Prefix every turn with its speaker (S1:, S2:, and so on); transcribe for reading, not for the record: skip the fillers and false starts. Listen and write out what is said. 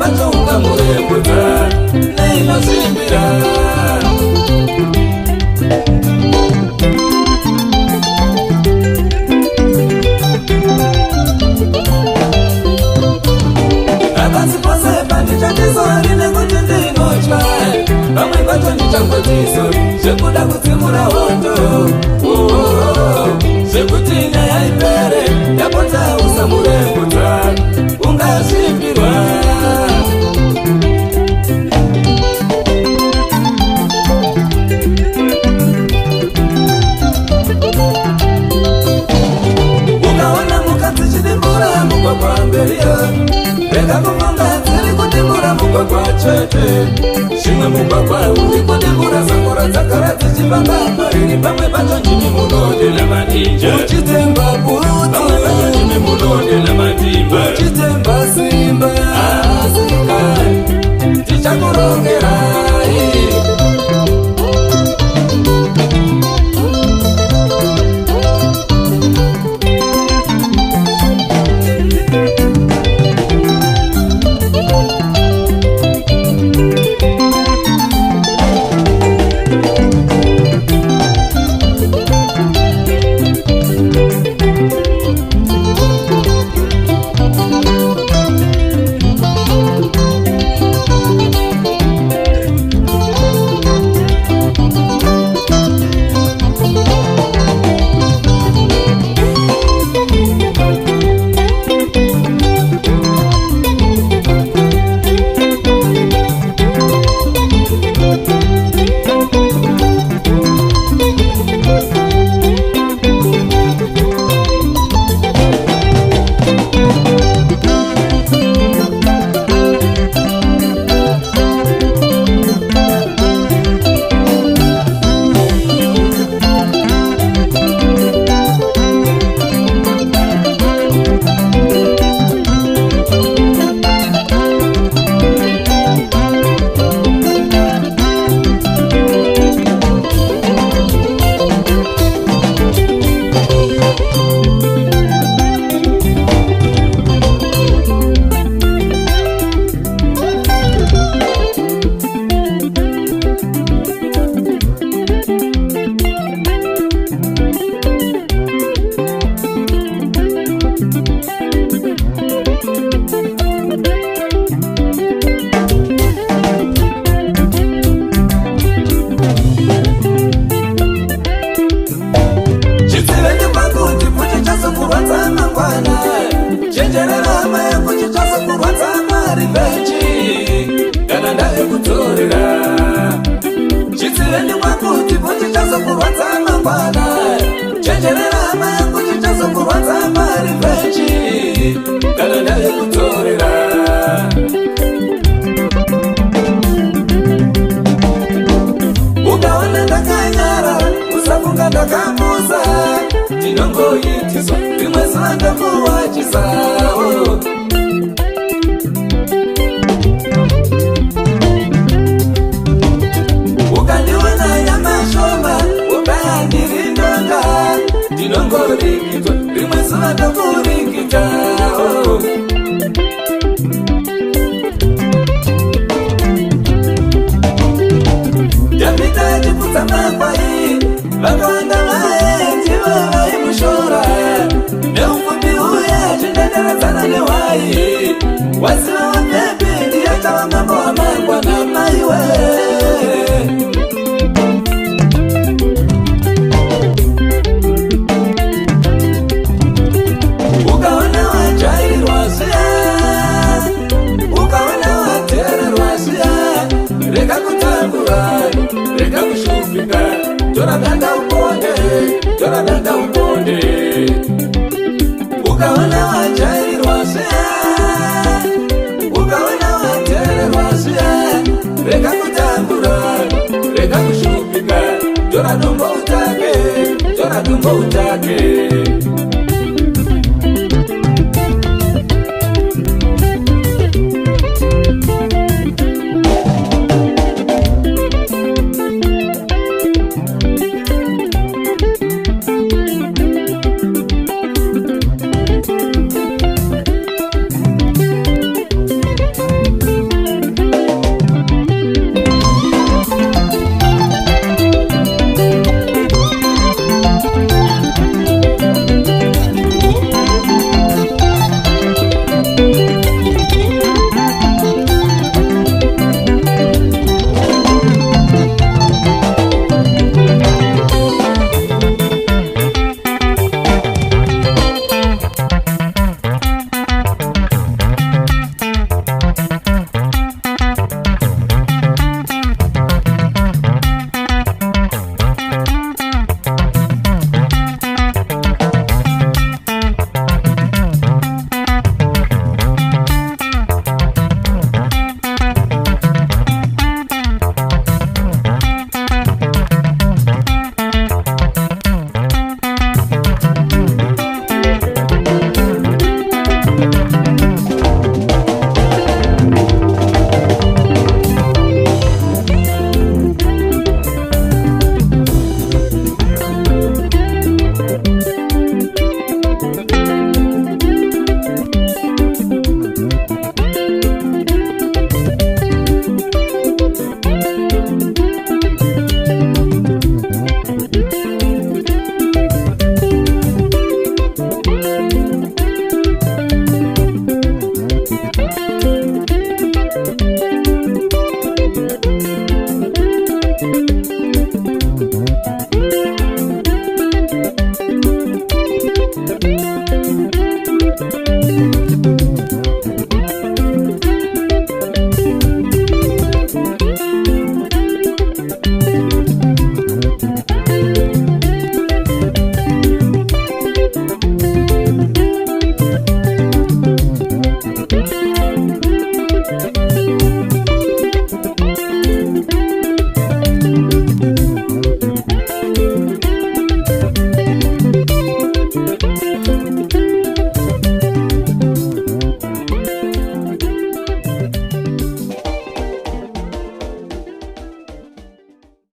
S1: pacho ungamurembudza neinozimbira. Akasi pose pandichatizori nekuti ndinotya, pamwe pacho ndichangotizo zvekuda kutsimura hondo. Zvekuti nyaya ipere yapota usamurembudza ungazvimbirwa. Ukaona mukadzi chidimbura mugwagwa mberiyo, rega kufunga dziri kudimbura mugwagwa chete. Zvimwe mugwagwa uri kudimbura sangora dzagara dzichifamba mariri, pamwe pacho ndimi munode namadinja. Uchitsemba bhutsu, pamwe pacho ndimi munode namadimba. Uchitsemba simba, asikani tichakurongerai. Ukaona ndakanyara usafunga ndakamuza, ndinongoitiswa rimwe zuva ndakuwachisa. Ukandiona nyamashoma ukaya ndiri ndonga, ndinongorikitwa rimwe zuva ndakurikita. Ndapita ndiputsa makwai, vakawanda vaenzi vavaimushora, neufumbi uye chindenderedzana nehwai. Wasiva wapepi ndiyatava mambo wamangwana maiwe. Ukaona wajairwa zviya, ukaona wateererwa zviya, rega kutambura, rega kushupika, tora danda uponde, tora danda uponde. Ukaona wajairwa zviya, ukaona wateererwa zviya, rega kutambura, rega kushupika, tora dumbo utake, tora dumbo utake.